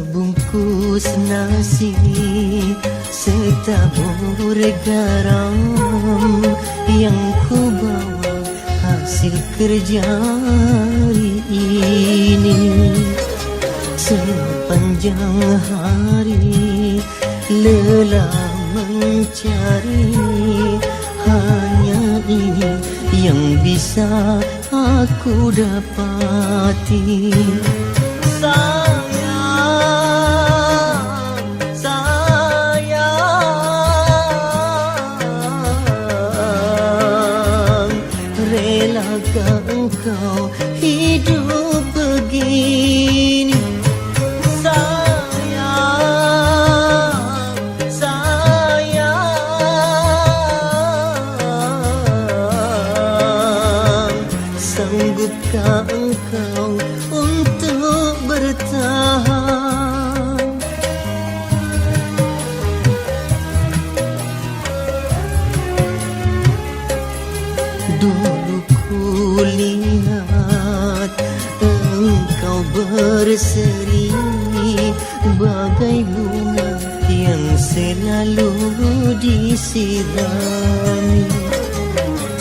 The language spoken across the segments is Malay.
Sebungkus nasi setabur garam yang ku bawa hasil kerja hari ini. Sepanjang hari lelah mencari, hanya ini yang bisa aku dapati. Relakah engkau hidup begini? Sayang, sayang, sanggupkah engkau untuk bertahan? Dulu ku lihat engkau berseri bagai bunga yang selalu disirami.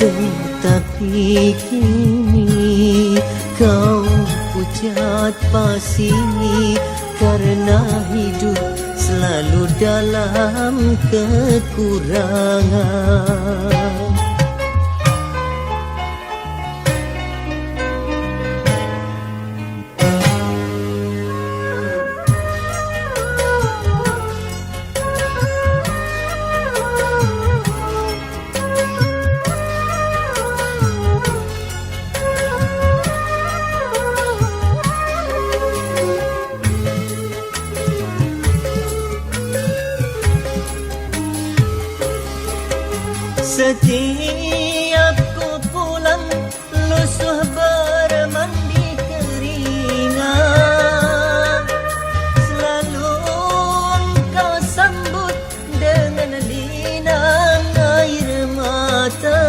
Tetapi kini kau pucat pasi karena hidup selalu dalam kekurangan. Setiap ku pulang lusuh bermandi keringat, selalu engkau sambut dengan linang air mata.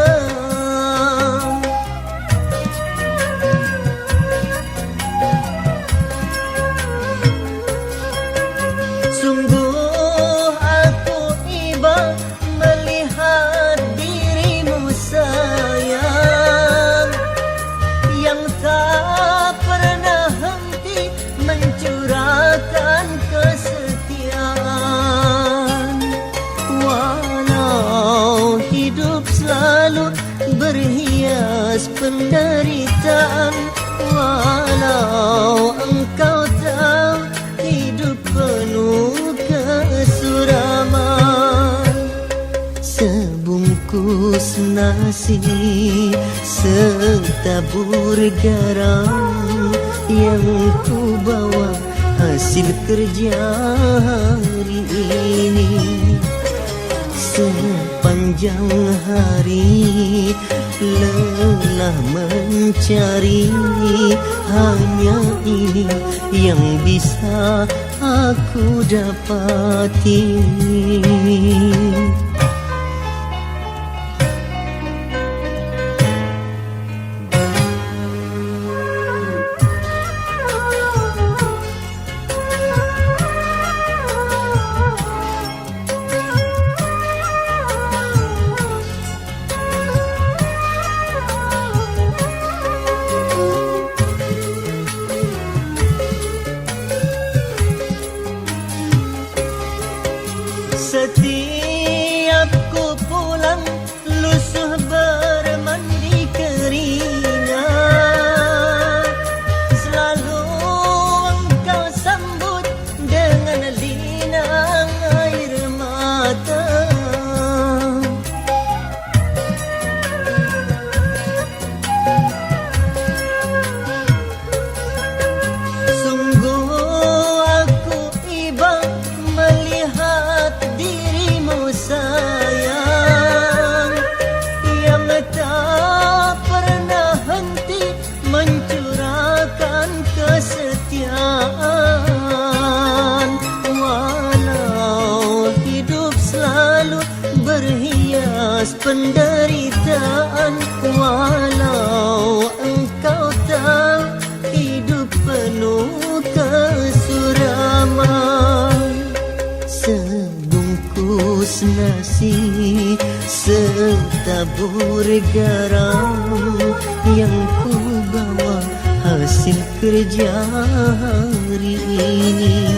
Sungguh aku iba melihat dirimu sayang, yang tak pernah henti mencurahkan kesetiaan. Walau hidup selalu berhias penderitaan, walau engkau tahu hidup penuh kesuraman. Sebungkus nasi setabur garam yang ku bawa hasil kerja hari ini. Sepanjang hari lelah mencari, hanya ini yang bisa aku dapati. Setiap ku pulang lusuh bermandi keringat, selalu engkau sambut dengan linang air mata. Sungguh aku iba melihat dirimu sayang, yang tak pernah henti mencurahkan kesetiaan. Walau hidup selalu berhias penderitaan, walau engkau tahu hidup penuh kesuraman. kasih setabur garam yang ku bawa hasil kerja hari ini.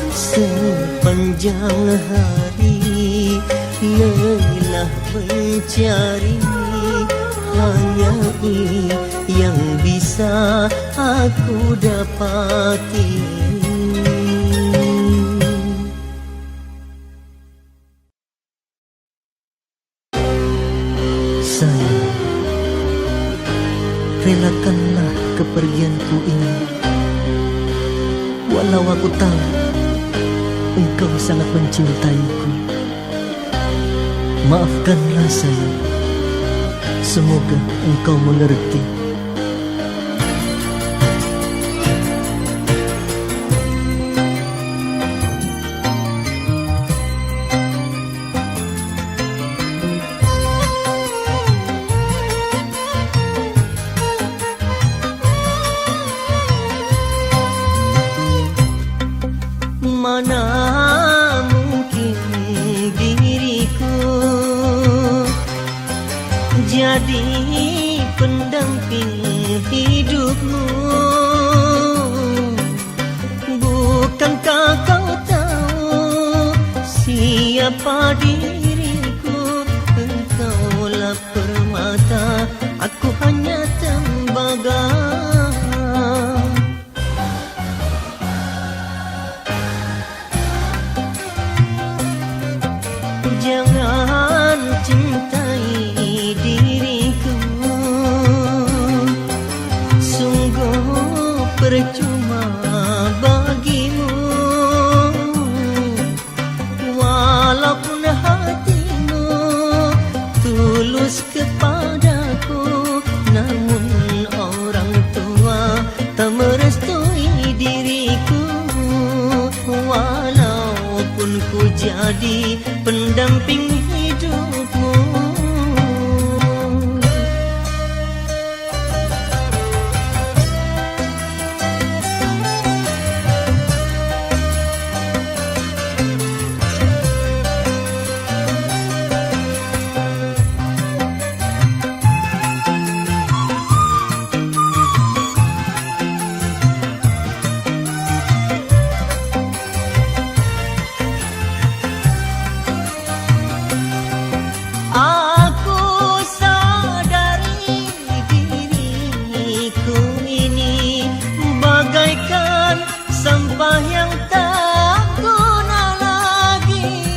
Sepanjang hari lelah mencari, hanya ini yang bisa aku dapati. Sayang, relakanlah kepergianku ini. Walau aku tahu engkau sangat mencintaiku, maafkanlah sayang. Semoga engkau mengerti. Mana mungkin diriku jadi pendamping hidupmu. Bukankah kau tahu siapa diriku? Engkaulah permata, aku hanya tembaga. Jangan cintai diriku, sungguh percuma bagimu. Walaupun hatimu tulus kepadaku, namun orang tua tak merestui diriku. Walaupun ku jadi pendamping hidupmu, sampah yang tak guna lagi.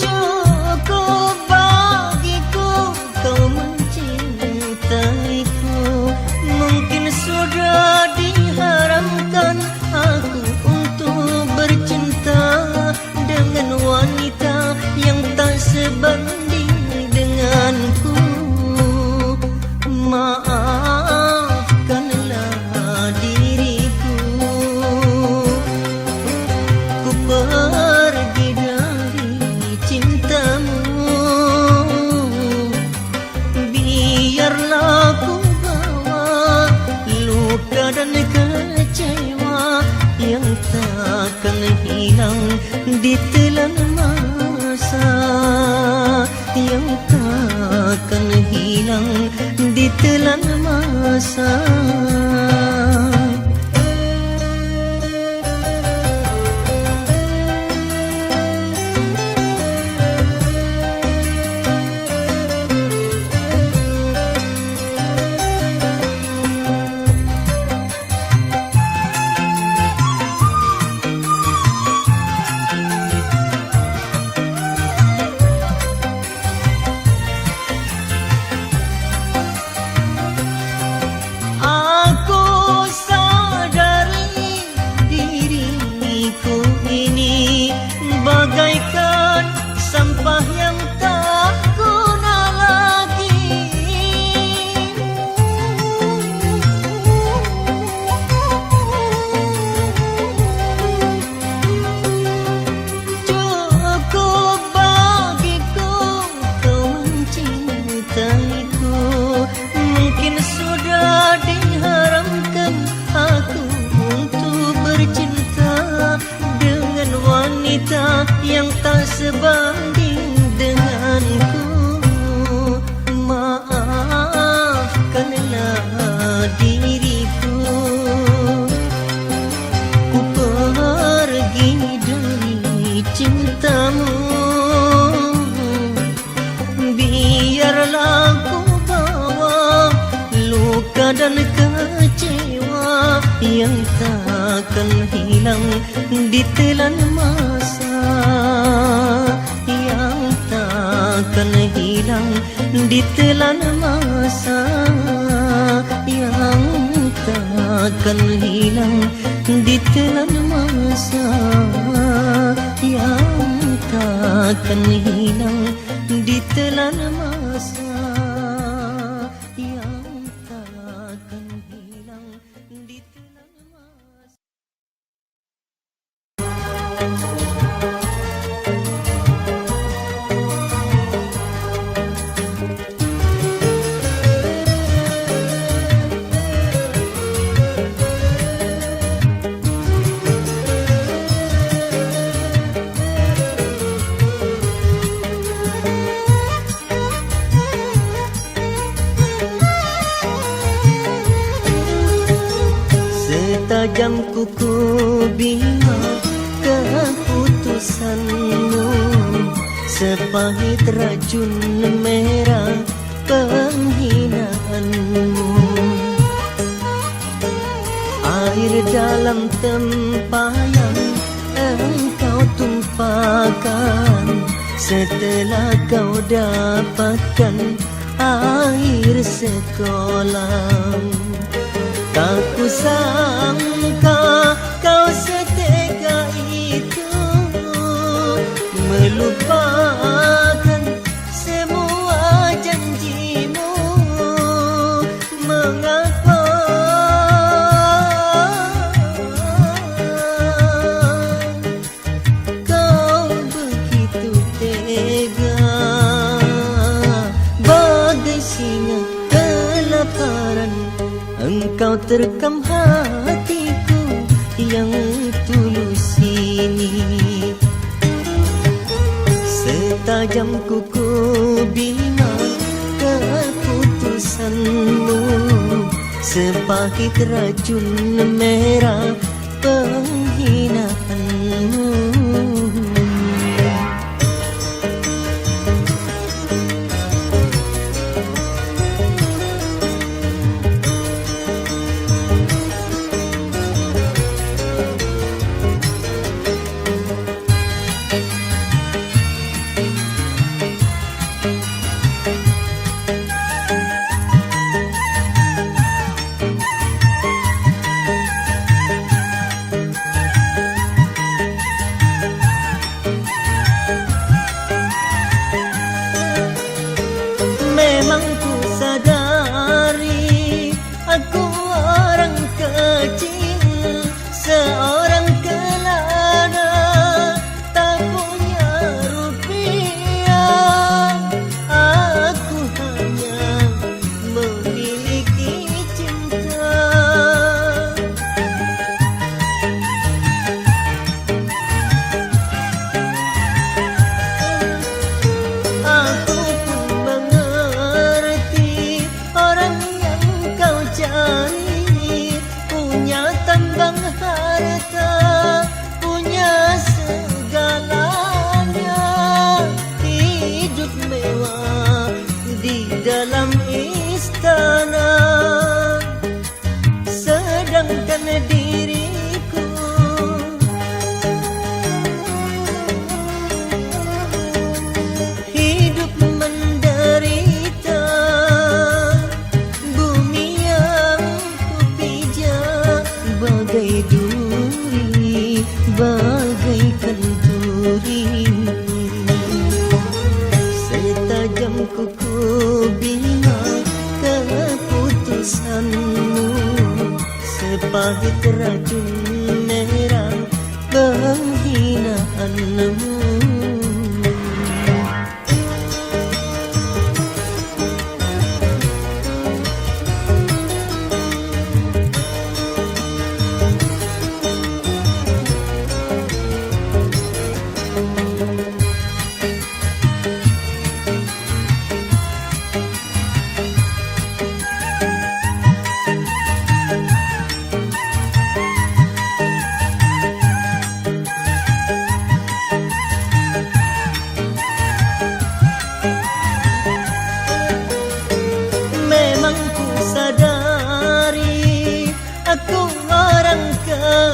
Cukup bagiku kau mencintaiku. Mungkin sudah diharamkan aku untuk bercinta dengan wanita yang tak sebanding denganku. Maafkanlah diriku, ku pergi dari cintamu. Biarlah ku bawa luka dan kecewa yang takkan hilang ditelan masa, yang takkan hilang ditelan masa. Aku sebanding denganku. Maafkanlah diriku, ku pergi dari cintamu. Biarlah ku bawa luka dan kecewa yang takkan hilang ditelan masa, yang takkan hilang ditelan masa, yang takkan hilang ditelan masa, yang takkan hilang ditelan masa, yang takkan hilang ditelan masa. Setajam kuku bina keputusanmu, sepahit racun merah penghinaanmu. Air dalam tempayan engkau tumpahkan, setelah kau dapatkan air sekolah. Tak kusangka kau setega itu melupakan semua janjimu. Mengapa kau begitu tega, bagai singa kelaparan engkau terkam hatiku yang tulus ini. Setajam kuku bina keputusanmu, sepahit racun merah penghinaanmu. Memang ku sadari aku orang kecil, seorang kelana tak punya rupiah. Aku hanya memiliki cinta. Aku punya tambang harta, punya segalanya, hidup mewah di dalam istana. Sedangkan diriku hidup menderita. Bagai duri, bagaikan duri. Setajam kuku bina keputusanmu, sepahit racun merah penghinaanmu.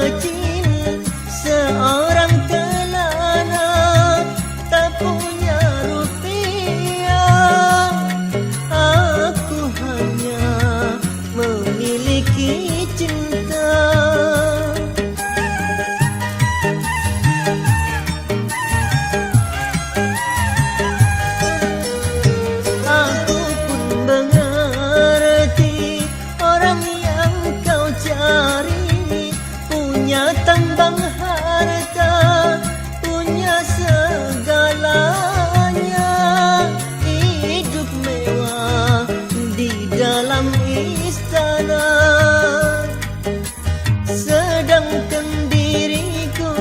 kecil, seorang kelana tak punya rupiah. Aku hanya memiliki cinta. Aku pun mengerti orang yang kau cari punya tambang harta, punya segalanya, hidup mewah di dalam istana. Sedangkan diriku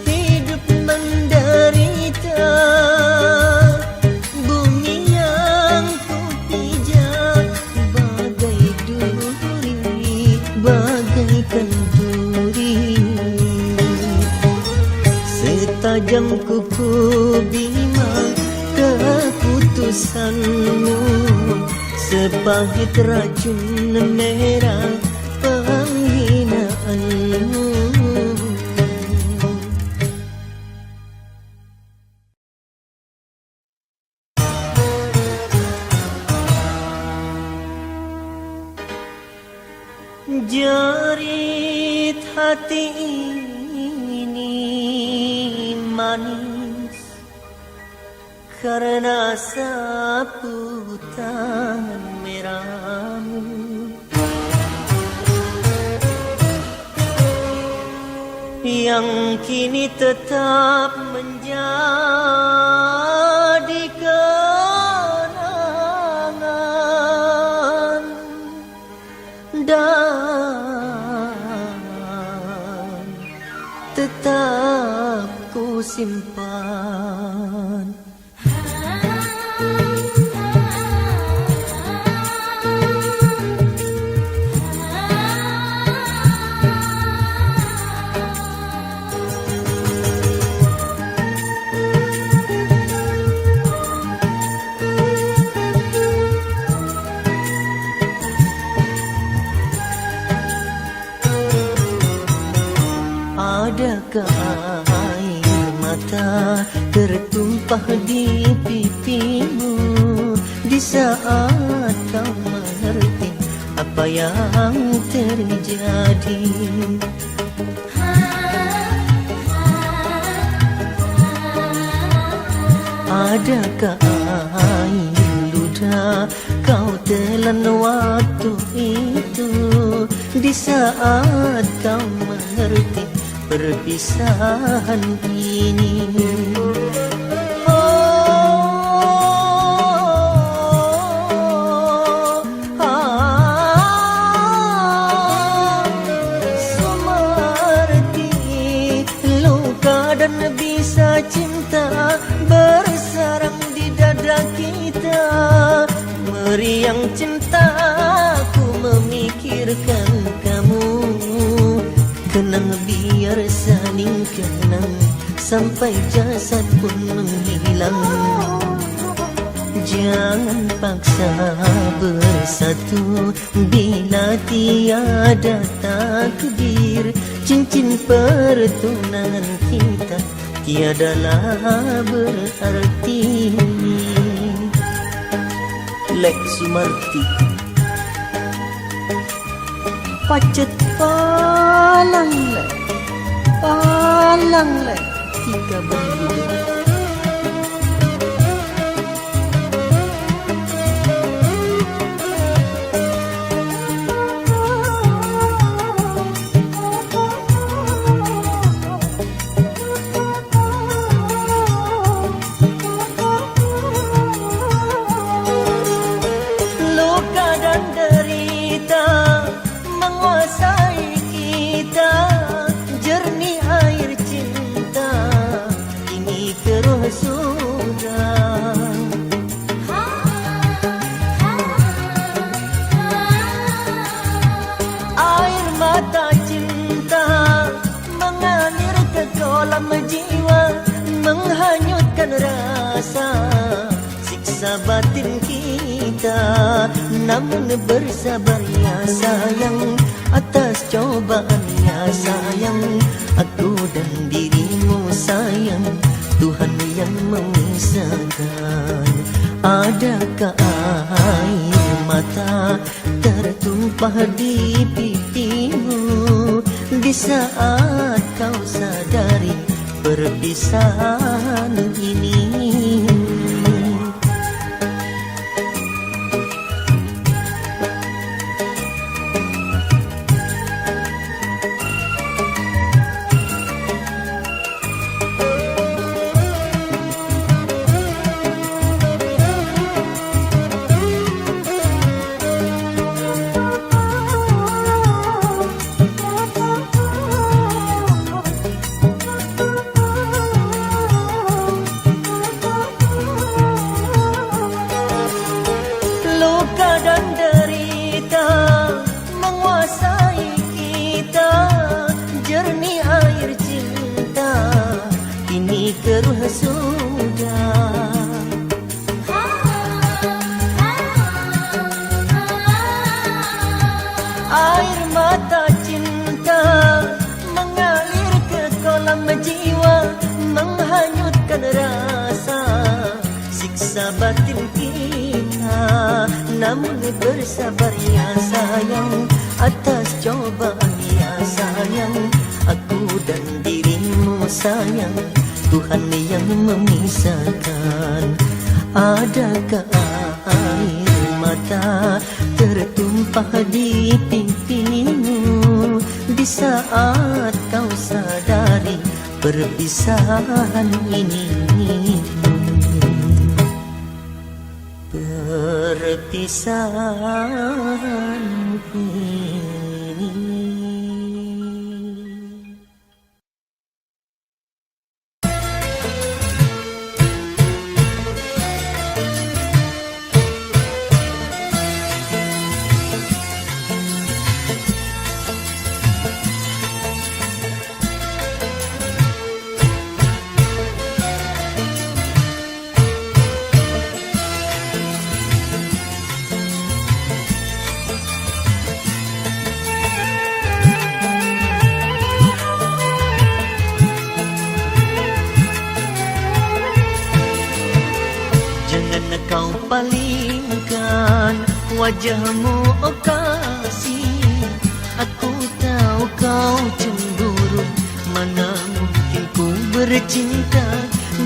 hidup menderita. Bumi yang ku pijak bagai duri, bagaikan duri. Setajam kuku bima keputusanmu, sepahit racun merah penghinaanmu. Jerit hati ini manis karena saputan merahmu. Yang kini tetap menjadi kenangan dan tetap ku simpan. Adakah air mata tertumpah di pipimu di saat kau mengerti apa yang terjadi? Adakah air ludah kau telan waktu itu di saat kau mengerti perpisahan ini? Semerti luka dan bisa cinta bersarang di dada kita. Meriang cintaku memikirkan kamu. Kenang biar saling kenang sampai jasad pun menghilang. Jangan paksa bersatu bila tiada takdir. Cincin pertunangan kita tiadalah berarti. Lex Sumarti. Pacet palang lai tiga berdua. Luka dan derita menguasai kita, jernih air cinta ini keruh sudah. Air mata cinta mengalir ke kolam jiwa, menghanyutkan rasa, siksa batin kita. cinta, namun bersabar ya sayang atas cobaannya sayang. Aku dan dirimu sayang, Tuhan yang memisahkan. Adakah air mata tertumpah di pipimu di saat kau sadari perpisahan ini? Keruh sudah air mata cinta mengalir ke kolam jiwa, menghanyutkan rasa siksa batin kita. Namun bersabar ya sayang atas cobaan ya sayang. Aku dan dirimu sayang, Tuhan yang memisahkan. Adakah air mata tertumpah di pipimu di saat kau sadari perpisahan ini? Perpisahan ini. Kau palingkan wajahmu, oh kasih. Aku tahu kau cemburu, mana mungkin ku bercinta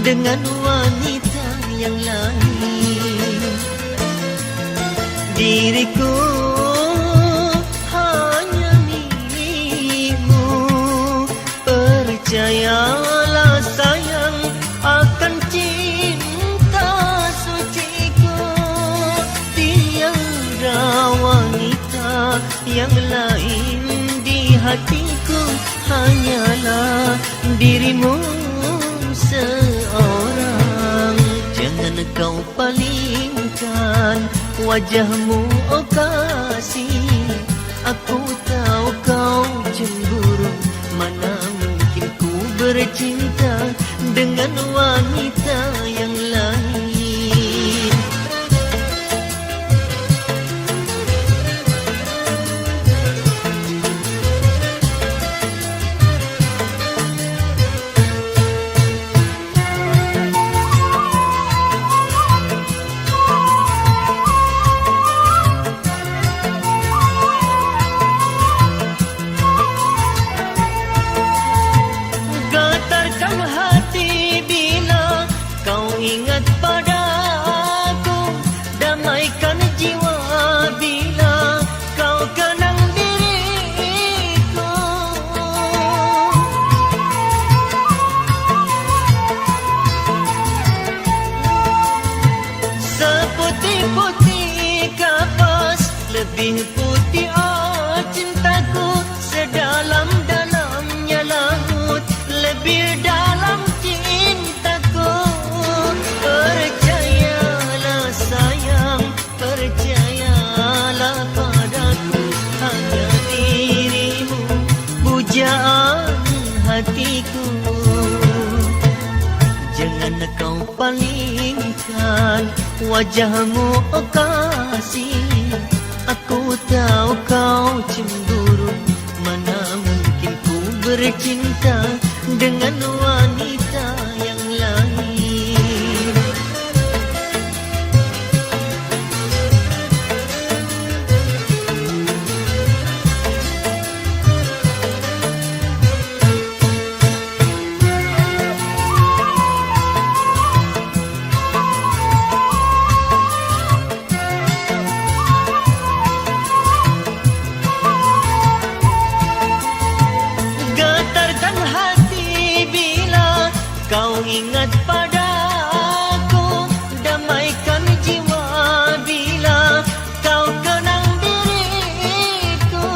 dengan wanita yang lain. Diriku hanya milikmu, percayalah sayang akan cinta suciku. Tiada wanita yang lain di hatiku, hanyalah dirimu seorang. Jangan kau palingkan wajahmu, oh kasih. Aku tahu kau cemburu, mana mungkin ku bercinta dengan wanita yang lain. Ingat padaku, damaikan jiwa bila kau kenang diriku. Seputih-putih kapas, lebih putih cintaku. Sedalam-dalamnya laut, lebih dalam cintaku. Percayalah sayang, percayalah padaku. Hanya dirimu pujaan hatiku. Jangan kau palingkan palingkan wajahmu, oh kasih. Aku tahu kau cemburu, mana mungkin ku bercinta dengan wanita yang lain. Kau ingat padaku, damaikan jiwa bila kau kenang diriku.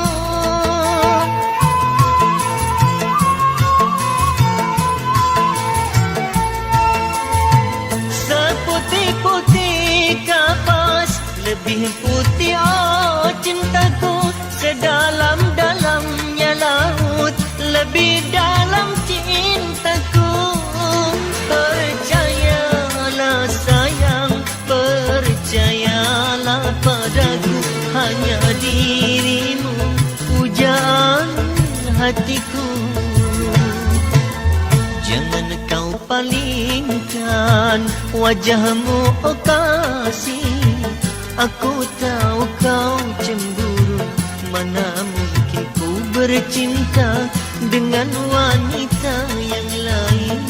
Seputih-putih kapas, lebih putih oh cintaku. Sedalam-dalamnya laut, lebih dalam cintaku. Percayalah sayang, percayalah padaku. Hanya dirimu pujaan hatiku. Jangan kau palingkan wajahmu, oh kasih. Aku tahu kau cemburu, mana mungkin ku bercinta dengan wanita yang lain.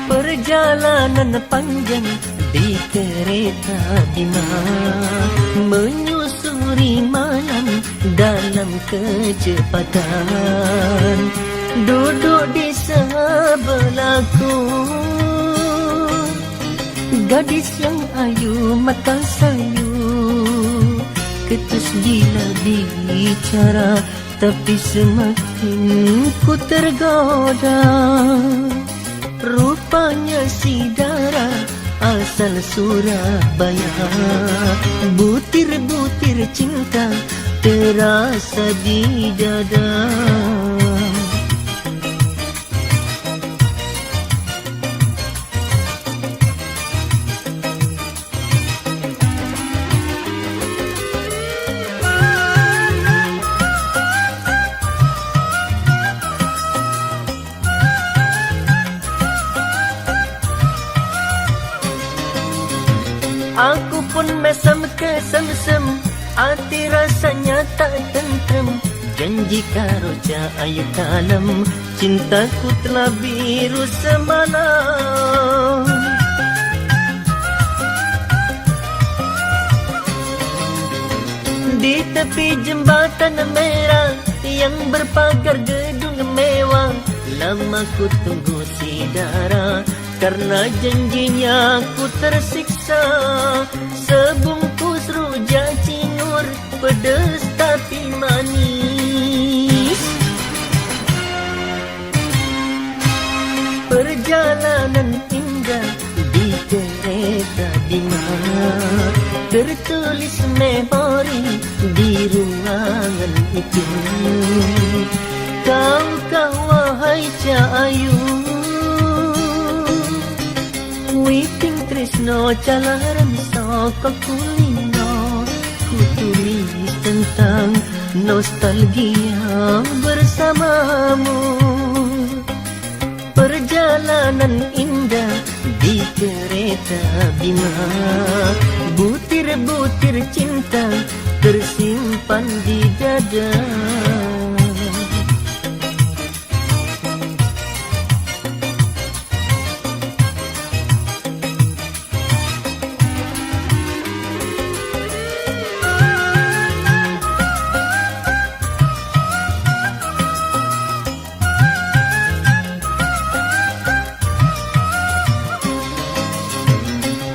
Perjalanan panjang di kereta bima, menyusuri malam dalam kecepatan. Duduk di sebelahku gadis yang ayu, mata sayu, ketus gila bicara, tapi semakin ku tergoda. Rupanya si Dara asal Surabaya. Butir-butir cinta terasa di dada. Aku pun mesem kesemsem, hati rasanya tak tentrem. Janji karoja ayu talam, cintaku telah biru semalam. Di tepi jembatan merah yang berpagar gedung mewah, lama ku tunggu si Dara, karena janjinya ku tersiksa. Sebungkus rujak cingur, pedas tapi manis. Perjalanan indah di kereta bima, tertulis memori di ruangan itu. Kau wahai Cahayu, Witing Tresno Calaran Soko Kulino, ku tulis tentang nostalgia bersamamu. Perjalanan indah di kereta bima, butir-butir cinta tersimpan di dada.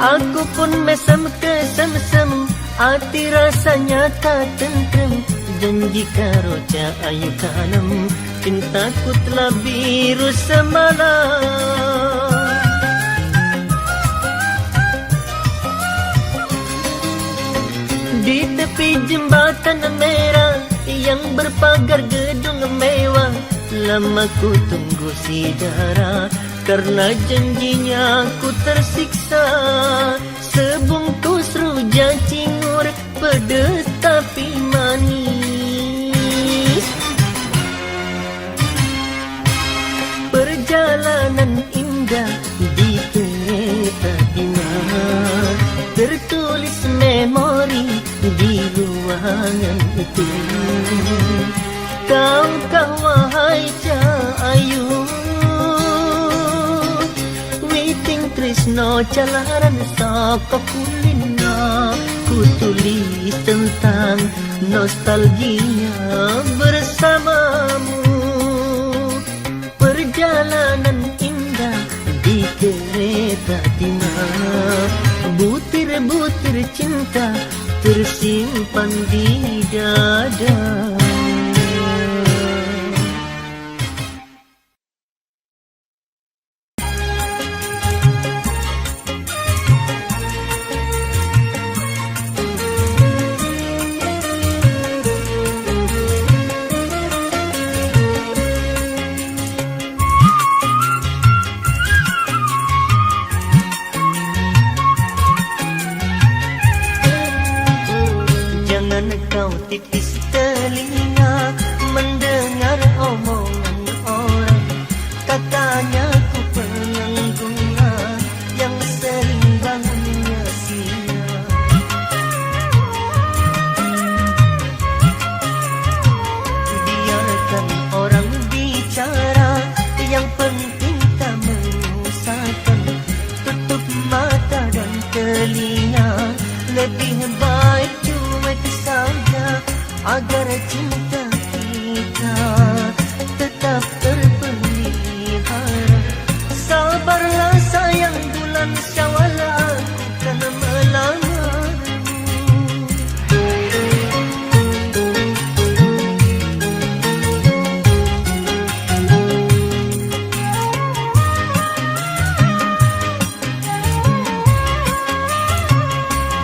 Aku pun mesem kesemsem, hati rasanya tak tentrem. Janji karoja ayu tanam, cintaku telah biru semalam. Di tepi jembatan merah yang berpagar gedung mewah, lama ku tunggu si darah, karena janjinya ku tersiksa. Sebungkus rujak cingur, pedas tapi manis. Perjalanan indah di kereta timah, tertulis memori di ruangan itu. Kau wahai Cahayu, witing tresno jalaran saka kulina. Ku tulis tentang nostalgia bersamamu. Perjalanan indah di kereta timah, butir-butir cinta tersimpan di dada. Kau tipis telinga mendengar omongan orang, katanya ku pengangguran yang sering bangunnya siang. Biarkan orang bicara, yang penting tak menyusahkan. Tutup mata dan telinga, lebih baik cuek saja, agar cinta kita tetap terpelihara. Sabarlah sayang, bulan Syawal aku kan melamarmu.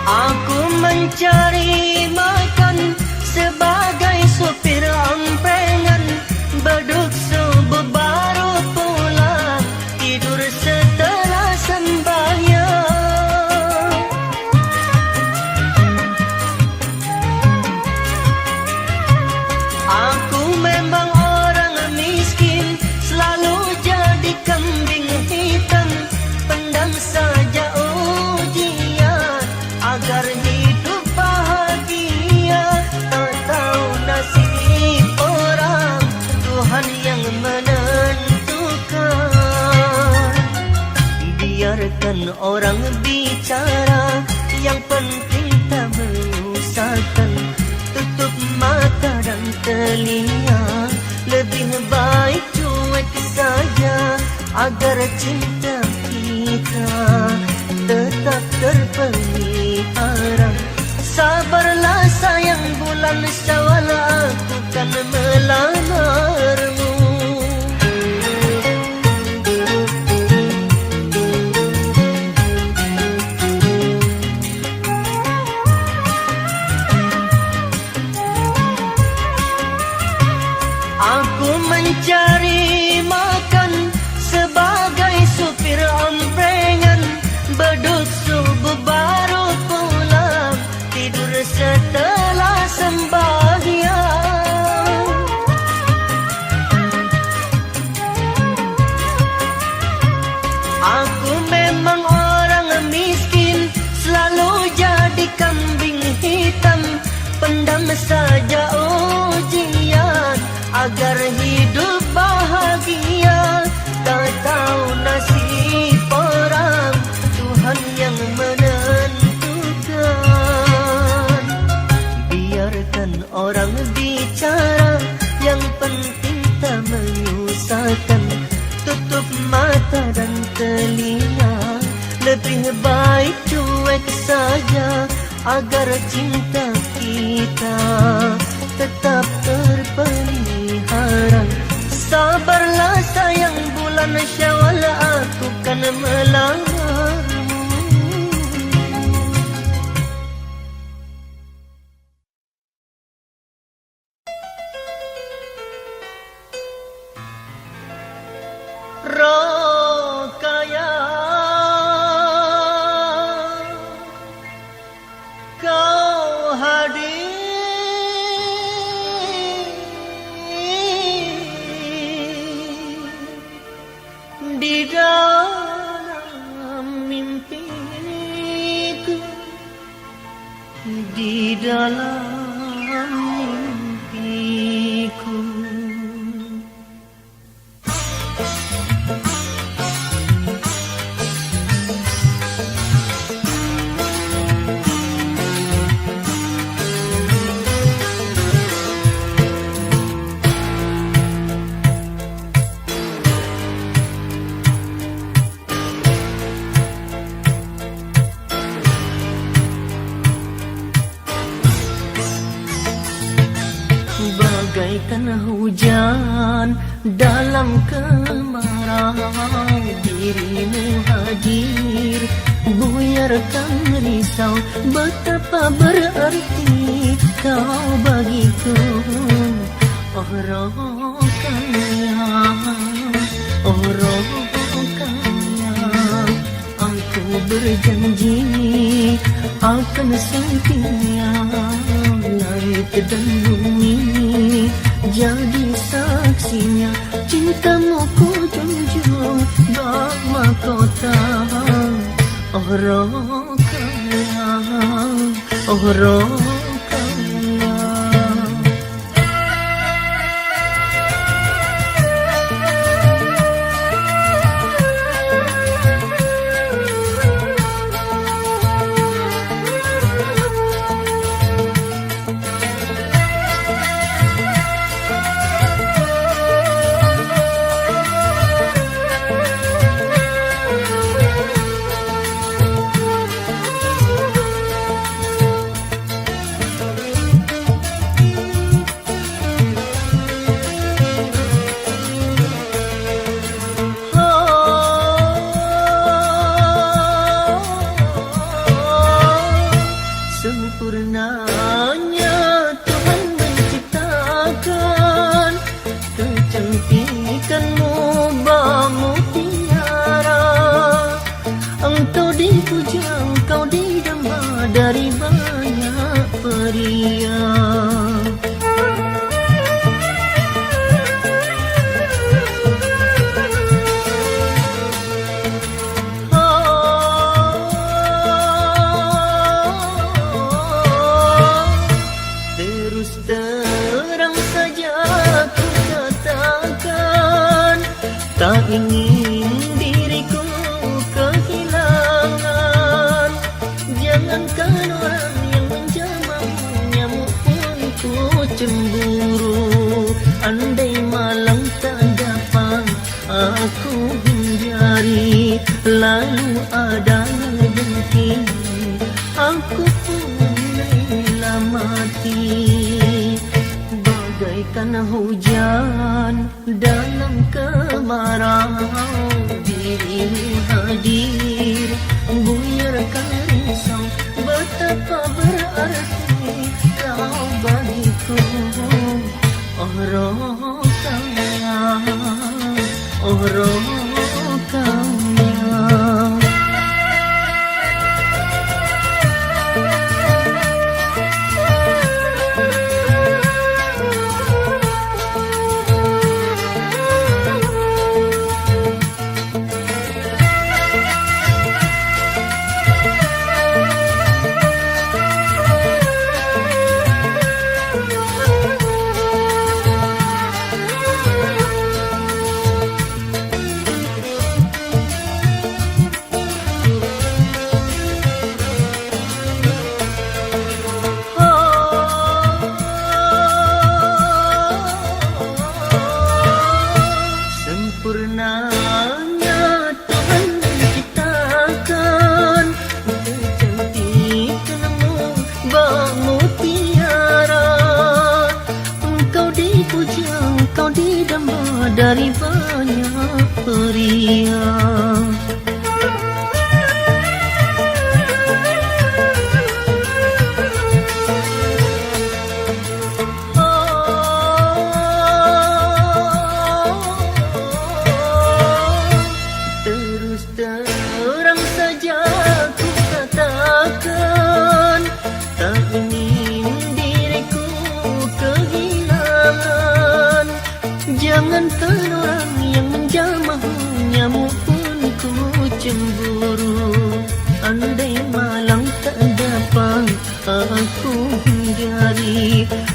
Aku mencari makan sebagai supir amprengan, beduk subuh baru pulang, tidur setelah sembahyang. Aku memang orang miskin, selalu jadi kambing hitam, pendam saja ujian agar hidup bahagia. Tak tahu nasib orang, Tuhan yang menentukan. Biarkan orang bicara, yang penting tak menyusahkan. Tutup mata dan telinga, lebih baik cuek saja, agar cinta kita tetap terpelihara. Sabarlah sayang, bulan Syawal aku kan melamarmu. Aku mencari makan sebagai supir amprengan, beduk subuh baru pulang, tidur setelah sembahyang. Aku memang orang miskin, selalu jadi kambing hitam, pendam saja ujian agar hidup bahagia. Tak tahu nasib orang, Tuhan yang menentukan. Biarkan orang bicara, yang penting tak menyusahkan. Tutup mata dan telinga, lebih baik cuek saja agar cinta kita tetap terpelihara. Sabarlah sayang, bulan Syawal aku kan melamarmu. Rokaya kau hadir di dalam mimpiku, di dalam mimpiku. Bagaikan hujan dalam kemarau, dirimu hadir buyarkan risau. Betapa berarti kau bagiku, oh Rokaya, oh Rokaya. Aku berjanji akan setia, langit dan bumi jadi saksinya. Cintamu ku junjung bak mahkota, oh Rokaya, oh Rokaya. Sempurnanya Tuhan menciptakan kecantikanmu bak mutiara. Engkau dipuja, engkau didamba dari banyak pria. Tak ingin diriku kehilangan. Jangankan orang yang menjamah, nyamuk pun ku cemburu. Andai malam tak dapat aku hindari, lalu ada dengki, aku pun rela mati. Bagaikan hujan dalam kemarau, dirimu hadir buyarkan risau. Betapa berarti kau bagiku, oh Rokaya, oh Rokaya.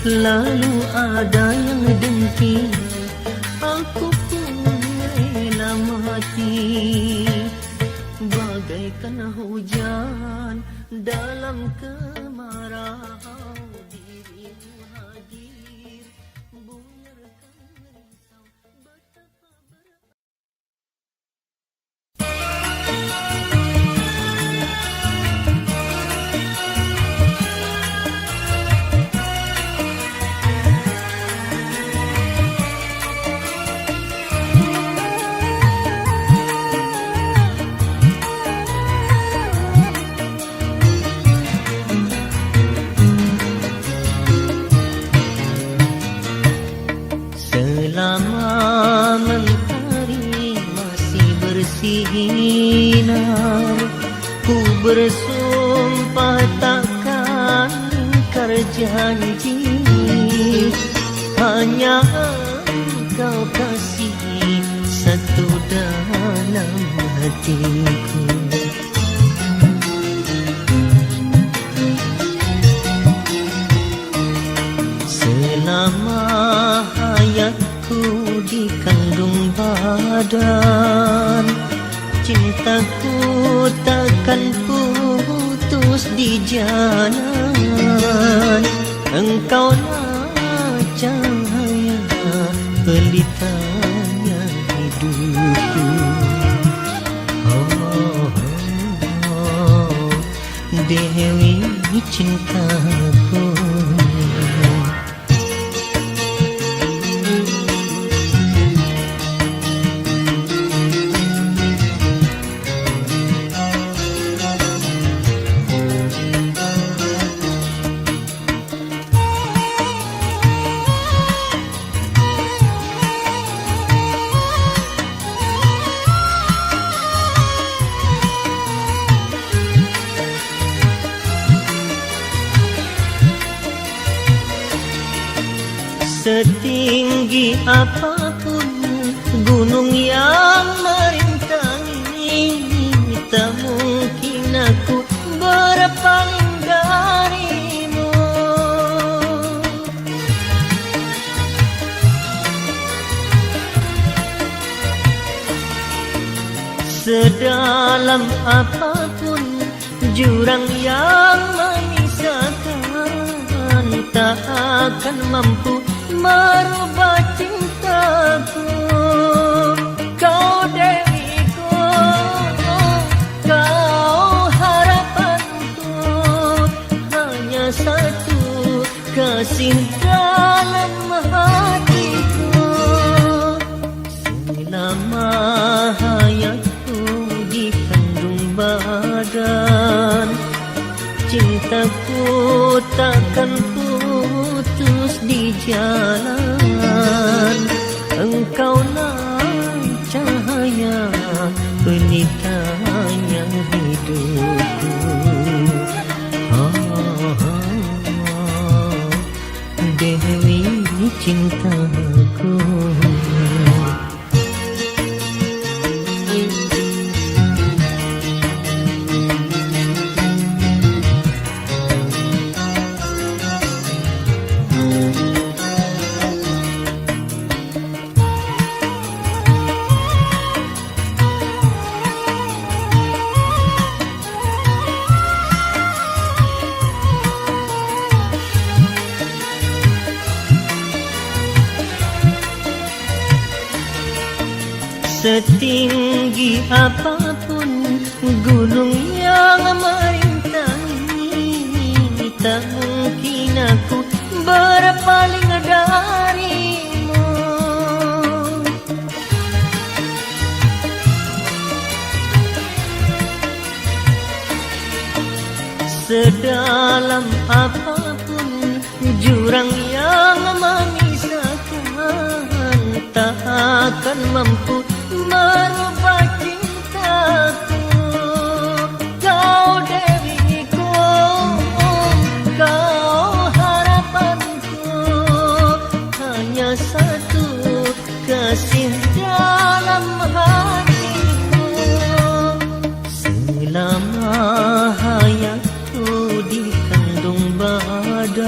lalu ada yang dengki, aku pun rela mati. Bagaikan hujan dalam kemarau, dirimu hadir buyarkan risau betapa berat. Selama mentari masih bersinar, ku bersumpah takkan ingkar janji. Hanya engkau kasih satu dalam hatiku. Selama hayatku dikandung badan, cintaku takkan putus di jalan. Engkaulah cahaya pelitanya hidupku. Oh, Dewi cintaku. Setinggi apapun gunung yang merintangi, tak mungkin aku berpaling darimu. Sedalam apapun jurang yang memisahkan, tak akan mampu merubah cintaku. Kau Dewiku, kau harapanku, hanya satu kasih dalam hatiku. Selama hayatku dikandung badan, cintaku takkan putus di jalan. Engkaulah cahaya pelitanya hidupku. Dewi cintaku. Setinggi apapun gunung yang merintangi, tak mungkin aku berpaling darimu. Sedalam apapun jurang yang memisahkan, tak akan mampu merubah cintaku. Kau Dewiku, kau harapanku, hanya satu kasih dalam hatiku. Selama hayatku dikandung badan,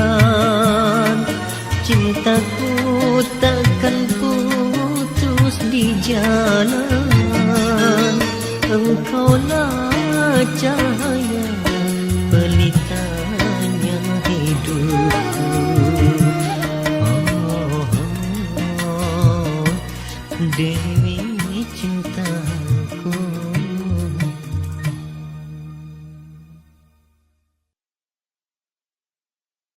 jalan, engkaulah cahaya pelitanya hidupku. Oh, Dewi cinta.